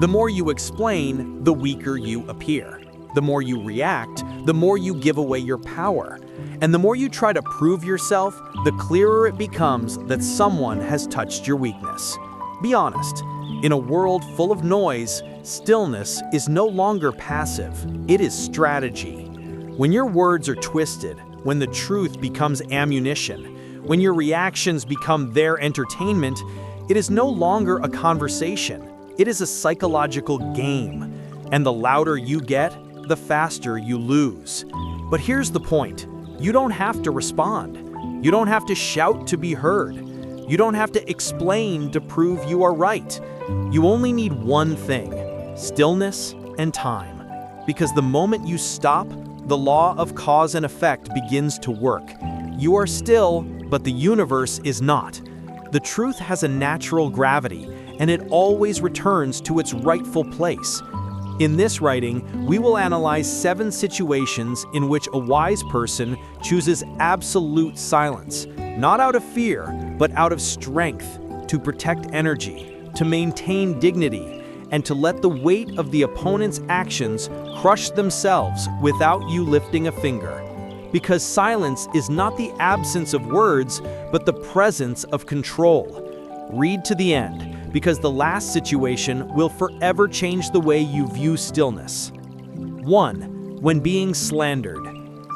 The more you explain, the weaker you appear. The more you react, the more you give away your power. And the more you try to prove yourself, the clearer it becomes that someone has touched your weakness. Be honest. In a world full of noise, stillness is no longer passive. It is strategy. When your words are twisted, when the truth becomes ammunition, when your reactions become their entertainment, it is no longer a conversation. It is a psychological game. And the louder you get, the faster you lose. But here's the point. You don't have to respond. You don't have to shout to be heard. You don't have to explain to prove you are right. You only need one thing: stillness and time. Because the moment you stop, the law of cause and effect begins to work. You are still, but the universe is not. The truth has a natural gravity, and it always returns to its rightful place. In this writing, we will analyze 7 situations in which a wise person chooses absolute silence, not out of fear, but out of strength, to protect energy, to maintain dignity, and to let the weight of the opponent's actions crush themselves without you lifting a finger. Because silence is not the absence of words, but the presence of control. Read to the end, because the last situation will forever change the way you view stillness. 1. When being slandered.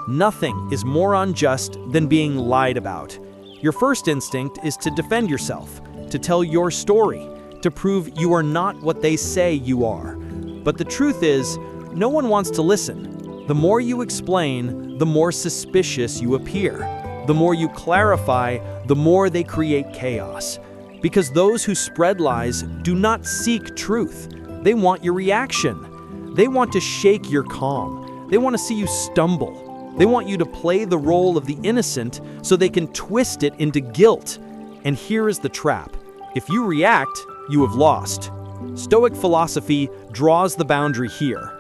Nothing is more unjust than being lied about. Your first instinct is to defend yourself, to tell your story, to prove you are not what they say you are. But the truth is, no one wants to listen. The more you explain, the more suspicious you appear. The more you clarify, the more they create chaos. Because those who spread lies do not seek truth. They want your reaction. They want to shake your calm. They want to see you stumble. They want you to play the role of the innocent so they can twist it into guilt. And here is the trap. If you react, you have lost. Stoic philosophy draws the boundary here.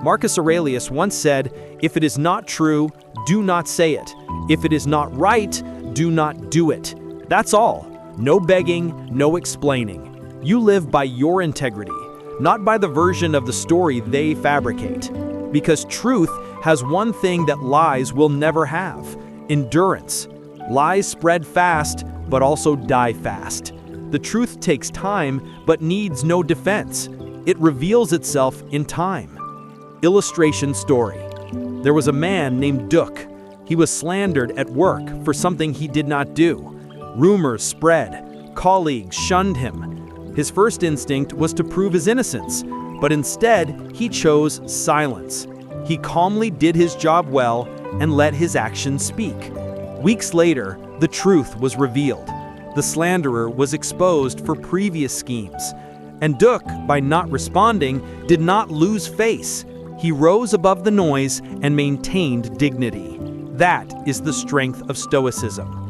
Marcus Aurelius once said, "If it is not true, do not say it. If it is not right, do not do it." That's all. No begging, no explaining. You live by your integrity, not by the version of the story they fabricate. Because truth has one thing that lies will never have: endurance. Lies spread fast, but also die fast. The truth takes time, but needs no defense. It reveals itself in time. Illustration story. There was a man named Duck. He was slandered at work for something he did not do. Rumors spread. Colleagues shunned him. His first instinct was to prove his innocence, but instead he chose silence. He calmly did his job well and let his actions speak. Weeks later, the truth was revealed. The slanderer was exposed for previous schemes. And Duck, by not responding, did not lose face. He rose above the noise and maintained dignity. That is the strength of Stoicism.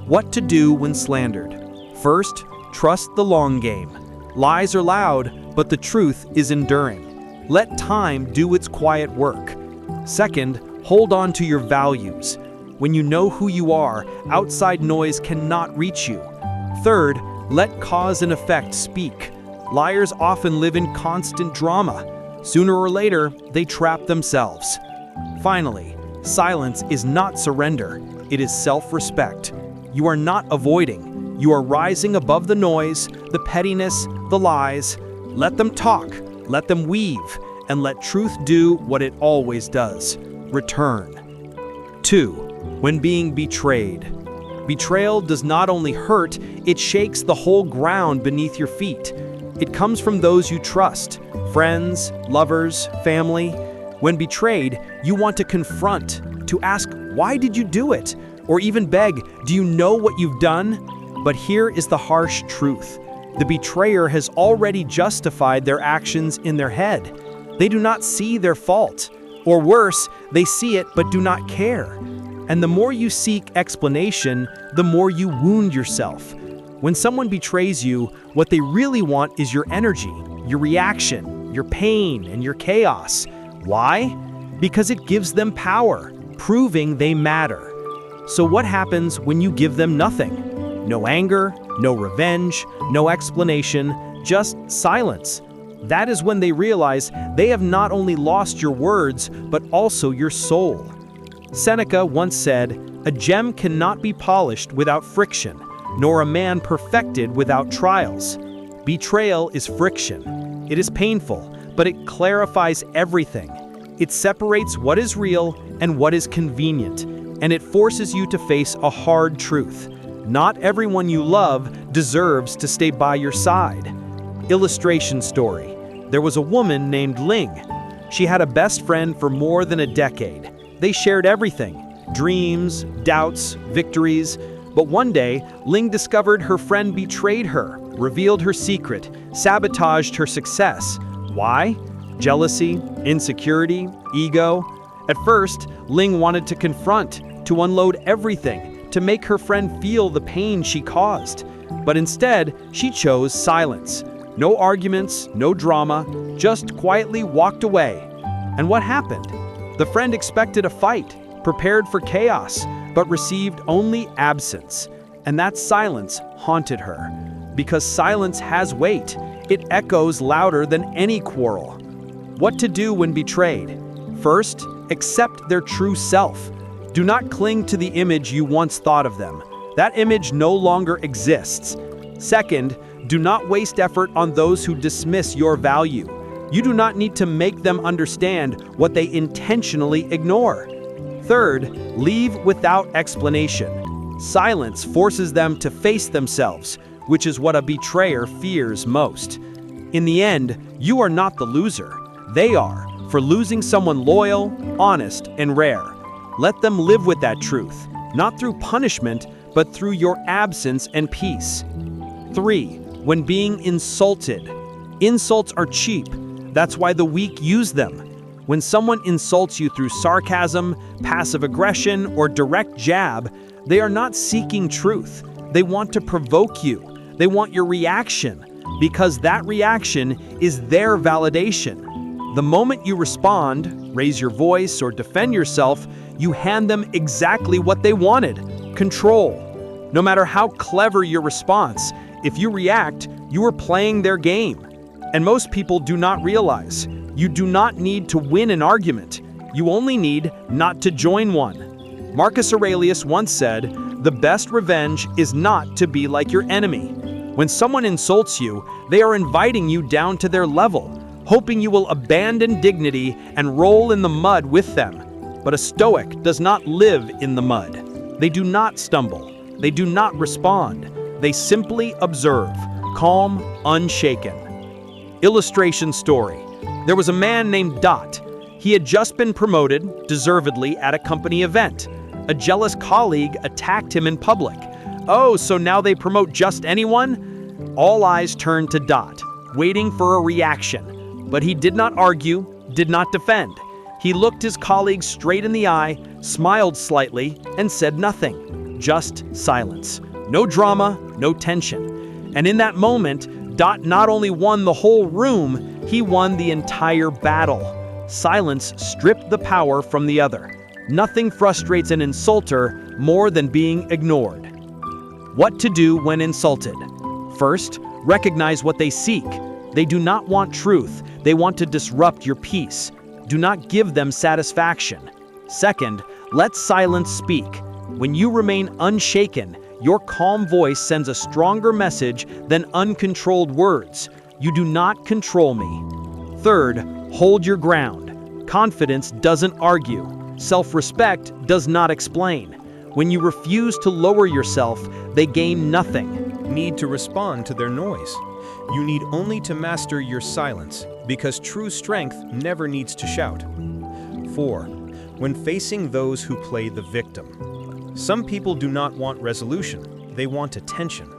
What to do when slandered? First, trust the long game. Lies are loud, but the truth is enduring. Let time do its quiet work. Second, hold on to your values. When you know who you are, outside noise cannot reach you. Third, let cause and effect speak. Liars often live in constant drama. Sooner or later, they trap themselves. Finally, silence is not surrender. It is self-respect. You are not avoiding. You are rising above the noise, the pettiness, the lies. Let them talk, let them weave, and let truth do what it always does: return. 2. When being betrayed. Betrayal does not only hurt, it shakes the whole ground beneath your feet. It comes from those you trust, friends, lovers, family. When betrayed, you want to confront, to ask, "Why did you do it?" Or even beg, "Do you know what you've done?" But here is the harsh truth. The betrayer has already justified their actions in their head. They do not see their fault. Or worse, they see it but do not care. And the more you seek explanation, the more you wound yourself. When someone betrays you, what they really want is your energy, your reaction, your pain, and your chaos. Why? Because it gives them power, proving they matter. So what happens when you give them nothing? No anger, no revenge, no explanation, just silence. That is when they realize they have not only lost your words, but also your soul. Seneca once said, "A gem cannot be polished without friction, nor a man perfected without trials." Betrayal is friction. It is painful, but it clarifies everything. It separates what is real and what is convenient, and it forces you to face a hard truth. Not everyone you love deserves to stay by your side. Illustration story. There was a woman named Ling. She had a best friend for more than a decade. They shared everything: dreams, doubts, victories. But one day, Ling discovered her friend betrayed her, revealed her secret, sabotaged her success. Why? Jealousy, insecurity, ego. At first, Ling wanted to confront, to unload everything, to make her friend feel the pain she caused. But instead, she chose silence. No arguments, no drama, just quietly walked away. And what happened? The friend expected a fight, prepared for chaos, but received only absence. And that silence haunted her. Because silence has weight, it echoes louder than any quarrel. What to do when betrayed? First, accept their true self. Do not cling to the image you once thought of them. That image no longer exists. Second, do not waste effort on those who dismiss your value. You do not need to make them understand what they intentionally ignore. Third, leave without explanation. Silence forces them to face themselves, which is what a betrayer fears most. In the end, you are not the loser. They are, for losing someone loyal, honest, and rare. Let them live with that truth, not through punishment, but through your absence and peace. 3. When being insulted. Insults are cheap. That's why the weak use them. When someone insults you through sarcasm, passive aggression, or direct jab, they are not seeking truth. They want to provoke you. They want your reaction, because that reaction is their validation. The moment you respond, raise your voice, or defend yourself, you hand them exactly what they wanted: control. No matter how clever your response, if you react, you are playing their game. And most people do not realize, you do not need to win an argument. You only need not to join one. Marcus Aurelius once said, "The best revenge is not to be like your enemy." When someone insults you, they are inviting you down to their level, hoping you will abandon dignity and roll in the mud with them. But a Stoic does not live in the mud. They do not stumble. They do not respond. They simply observe, calm, unshaken. Illustration story. There was a man named Dot. He had just been promoted, deservedly, at a company event. A jealous colleague attacked him in public. Oh, so now they promote just anyone? All eyes turned to Dot, waiting for a reaction. But he did not argue, did not defend. He looked his colleague straight in the eye, smiled slightly, and said nothing. Just silence. No drama, no tension. And in that moment, Dot not only won the whole room, he won the entire battle. Silence stripped the power from the other. Nothing frustrates an insulter more than being ignored. What to do when insulted? First, recognize what they seek. They do not want truth. They want to disrupt your peace. Do not give them satisfaction. Second, let silence speak. When you remain unshaken, your calm voice sends a stronger message than uncontrolled words. You do not control me. Third, hold your ground. Confidence doesn't argue. Self-respect does not explain. When you refuse to lower yourself, they gain nothing. Need to respond to their noise. You need only to master your silence, because true strength never needs to shout. 4. When facing those who play the victim. Some people do not want resolution, they want attention.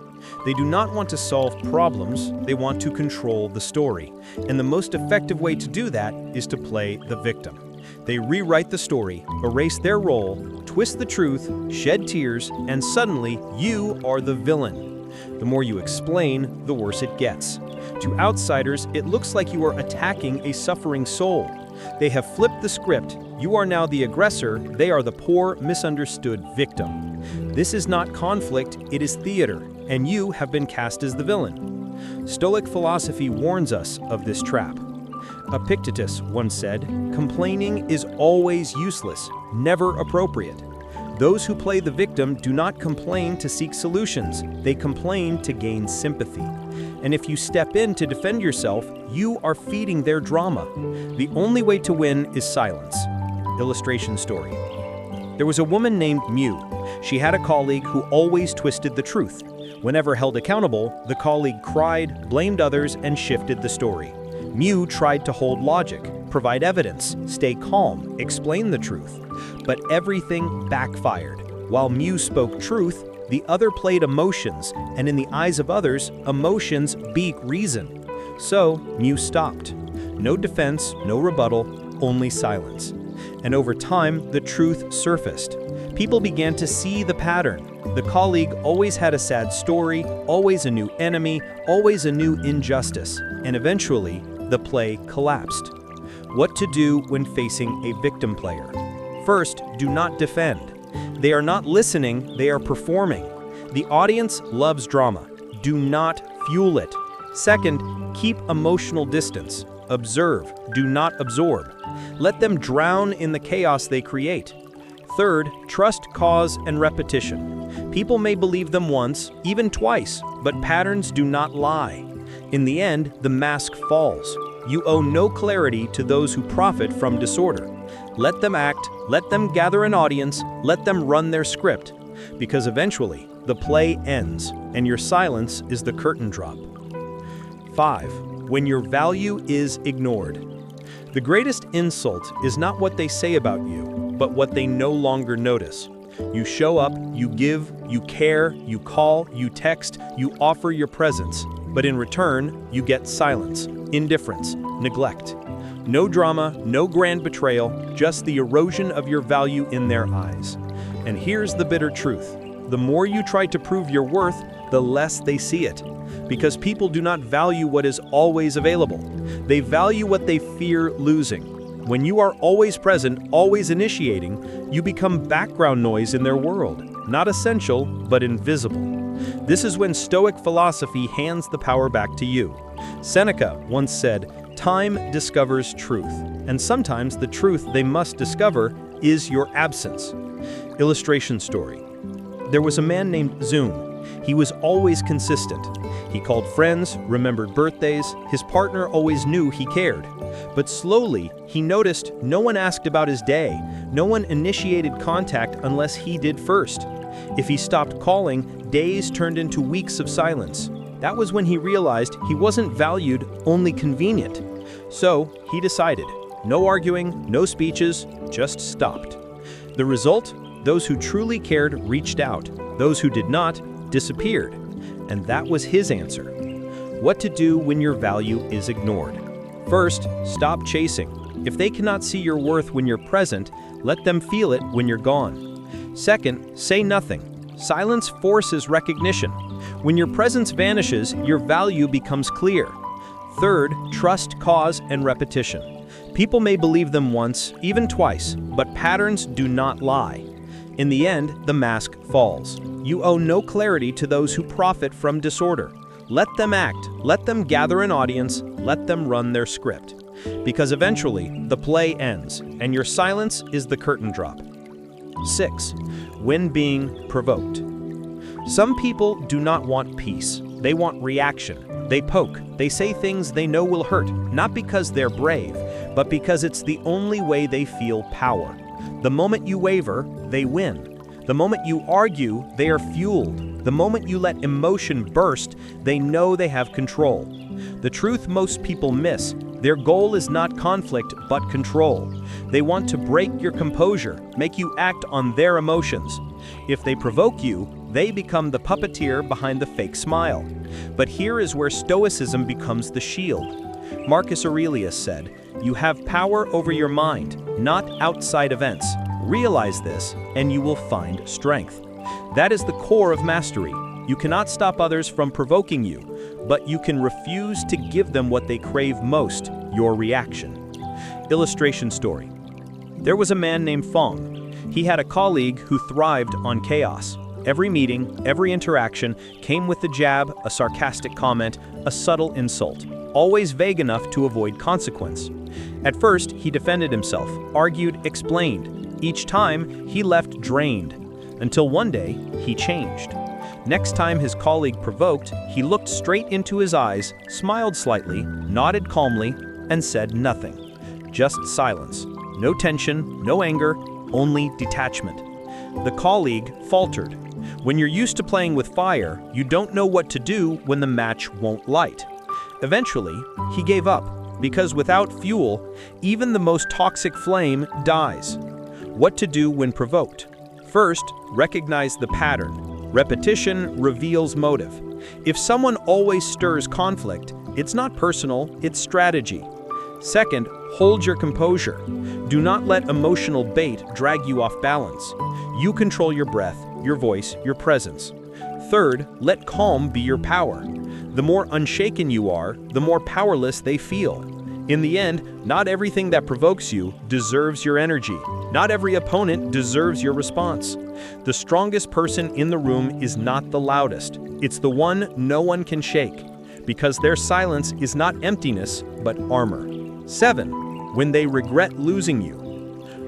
They do not want to solve problems, they want to control the story. And the most effective way to do that is to play the victim. They rewrite the story, erase their role, twist the truth, shed tears, and suddenly you are the villain. The more you explain, the worse it gets. To outsiders, it looks like you are attacking a suffering soul. They have flipped the script. You are now the aggressor, they are the poor, misunderstood victim. This is not conflict, it is theater, and you have been cast as the villain. Stoic philosophy warns us of this trap. Epictetus once said, "Complaining is always useless, never appropriate. Those who play the victim do not complain to seek solutions, they complain to gain sympathy. And if you step in to defend yourself, you are feeding their drama. The only way to win is silence." Illustration story. There was a woman named Mew. She had a colleague who always twisted the truth. Whenever held accountable, the colleague cried, blamed others, and shifted the story. Mew tried to hold logic, provide evidence, stay calm, explain the truth. But everything backfired. While Mew spoke truth, the other played emotions, and in the eyes of others, emotions beat reason. So Mew stopped. No defense, no rebuttal, only silence. And over time, the truth surfaced. People began to see the pattern. The colleague always had a sad story, always a new enemy, always a new injustice, and eventually, the play collapsed. What to do when facing a victim player? First, do not defend. They are not listening, they are performing. The audience loves drama. Do not fuel it. Second, keep emotional distance. Observe, do not absorb. Let them drown in the chaos they create. Third, trust cause and repetition. People may believe them once, even twice, but patterns do not lie. In the end, the mask falls. You owe no clarity to those who profit from disorder. Let them act, let them gather an audience, let them run their script. Because eventually, the play ends, and your silence is the curtain drop. 5. When your value is ignored. The greatest insult is not what they say about you, but what they no longer notice. You show up, you give, you care, you call, you text, you offer your presence, but in return, you get silence, indifference, neglect. No drama, no grand betrayal, just the erosion of your value in their eyes. And here's the bitter truth. The more you try to prove your worth, the less they see it. Because people do not value what is always available. They value what they fear losing. When you are always present, always initiating, you become background noise in their world. Not essential, but invisible. This is when Stoic philosophy hands the power back to you. Seneca once said, "Time discovers truth, and sometimes the truth they must discover is your absence." Illustration story. There was a man named Zoom. He was always consistent. He called friends, remembered birthdays, his partner always knew he cared. But slowly, he noticed no one asked about his day, no one initiated contact unless he did first. If he stopped calling, days turned into weeks of silence. That was when he realized he wasn't valued, only convenient. So, he decided, no arguing, no speeches, just stopped. The result? Those who truly cared reached out. Those who did not disappeared. And that was his answer. What to do when your value is ignored. First, stop chasing. If they cannot see your worth when you're present, let them feel it when you're gone. Second, say nothing. Silence forces recognition. When your presence vanishes, your value becomes clear. Third, trust cause and repetition. People may believe them once, even twice, but patterns do not lie. In the end, the mask falls. You owe no clarity to those who profit from disorder. Let them act, let them gather an audience, let them run their script. Because eventually, the play ends, and your silence is the curtain drop. 6. When being provoked. Some people do not want peace. They want reaction. They poke. They say things they know will hurt, not because they're brave, but because it's the only way they feel power. The moment you waver, they win. The moment you argue, they are fueled. The moment you let emotion burst, they know they have control. The truth most people miss, their goal is not conflict, but control. They want to break your composure, make you act on their emotions. If they provoke you, they become the puppeteer behind the fake smile. But here is where Stoicism becomes the shield. Marcus Aurelius said, "You have power over your mind, not outside events. Realize this, and you will find strength." That is the core of mastery. You cannot stop others from provoking you, but you can refuse to give them what they crave most, your reaction. Illustration story. There was a man named Fong. He had a colleague who thrived on chaos. Every meeting, every interaction came with a jab, a sarcastic comment, a subtle insult, always vague enough to avoid consequence. At first, he defended himself, argued, explained. Each time, he left drained, until one day, he changed. Next time his colleague provoked, he looked straight into his eyes, smiled slightly, nodded calmly, and said nothing. Just silence. No tension, no anger, only detachment. The colleague faltered. When you're used to playing with fire, you don't know what to do when the match won't light. Eventually, he gave up, because without fuel, even the most toxic flame dies. What to do when provoked? First, recognize the pattern. Repetition reveals motive. If someone always stirs conflict, it's not personal, it's strategy. Second, hold your composure. Do not let emotional bait drag you off balance. You control your breath, your voice, your presence. Third, let calm be your power. The more unshaken you are, the more powerless they feel. In the end, not everything that provokes you deserves your energy. Not every opponent deserves your response. The strongest person in the room is not the loudest. It's the one no one can shake, because their silence is not emptiness, but armor. 7. When they regret losing you.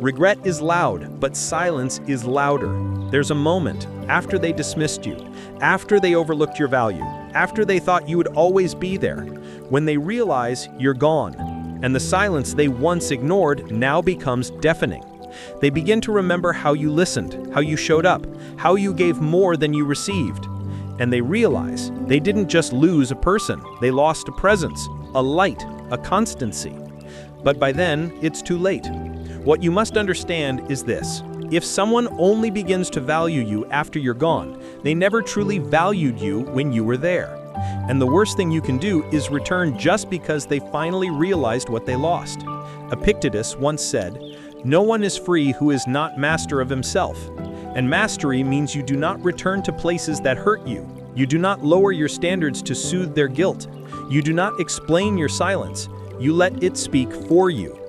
Regret is loud, but silence is louder. There's a moment after they dismissed you, after they overlooked your value, after they thought you would always be there, when they realize you're gone, and the silence they once ignored now becomes deafening. They begin to remember how you listened, how you showed up, how you gave more than you received. And they realize they didn't just lose a person, they lost a presence, a light, a constancy. But by then, it's too late. What you must understand is this. If someone only begins to value you after you're gone, they never truly valued you when you were there. And the worst thing you can do is return just because they finally realized what they lost. Epictetus once said, "No one is free who is not master of himself." And mastery means you do not return to places that hurt you. You do not lower your standards to soothe their guilt. You do not explain your silence. You let it speak for you.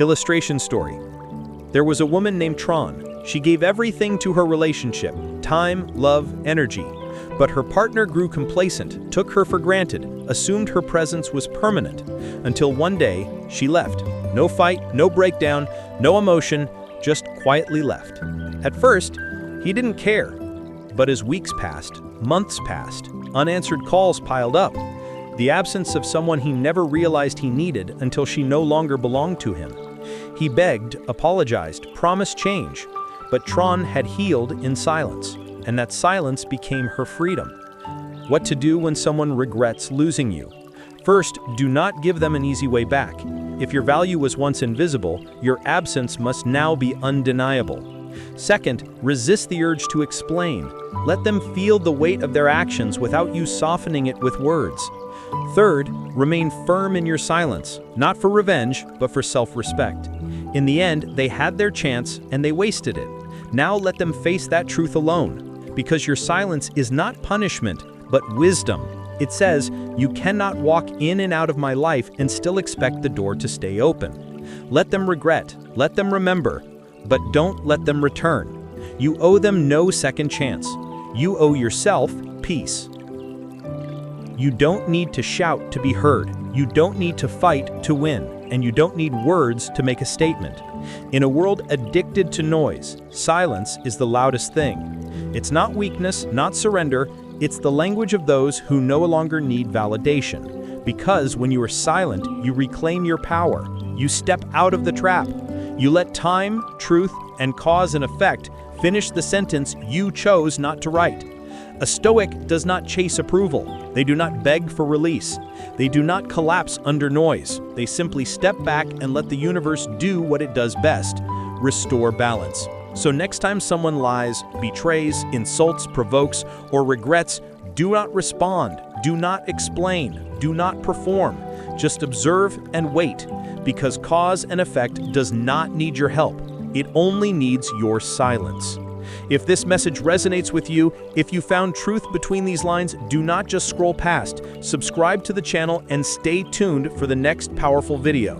Illustration story. There was a woman named Tron. She gave everything to her relationship, time, love, energy. But her partner grew complacent, took her for granted, assumed her presence was permanent, until one day she left. No fight, no breakdown, no emotion, just quietly left. At first, he didn't care. But as weeks passed, months passed, unanswered calls piled up. The absence of someone he never realized he needed until she no longer belonged to him. He begged, apologized, promised change, but Tron had healed in silence, and that silence became her freedom. What to do when someone regrets losing you? First, do not give them an easy way back. If your value was once invisible, your absence must now be undeniable. Second, resist the urge to explain. Let them feel the weight of their actions without you softening it with words. Third, remain firm in your silence, not for revenge, but for self-respect. In the end, they had their chance and they wasted it. Now let them face that truth alone, because your silence is not punishment, but wisdom. It says, you cannot walk in and out of my life and still expect the door to stay open. Let them regret, let them remember, but don't let them return. You owe them no second chance. You owe yourself peace. You don't need to shout to be heard. You don't need to fight to win. And you don't need words to make a statement. In a world addicted to noise, silence is the loudest thing. It's not weakness, not surrender. It's the language of those who no longer need validation. Because when you are silent, you reclaim your power. You step out of the trap. You let time, truth, and cause and effect finish the sentence you chose not to write. A Stoic does not chase approval. They do not beg for release. They do not collapse under noise. They simply step back and let the universe do what it does best, restore balance. So next time someone lies, betrays, insults, provokes, or regrets, do not respond, do not explain, do not perform. Just observe and wait, because cause and effect does not need your help. It only needs your silence. If this message resonates with you, if you found truth between these lines, do not just scroll past. Subscribe to the channel and stay tuned for the next powerful video.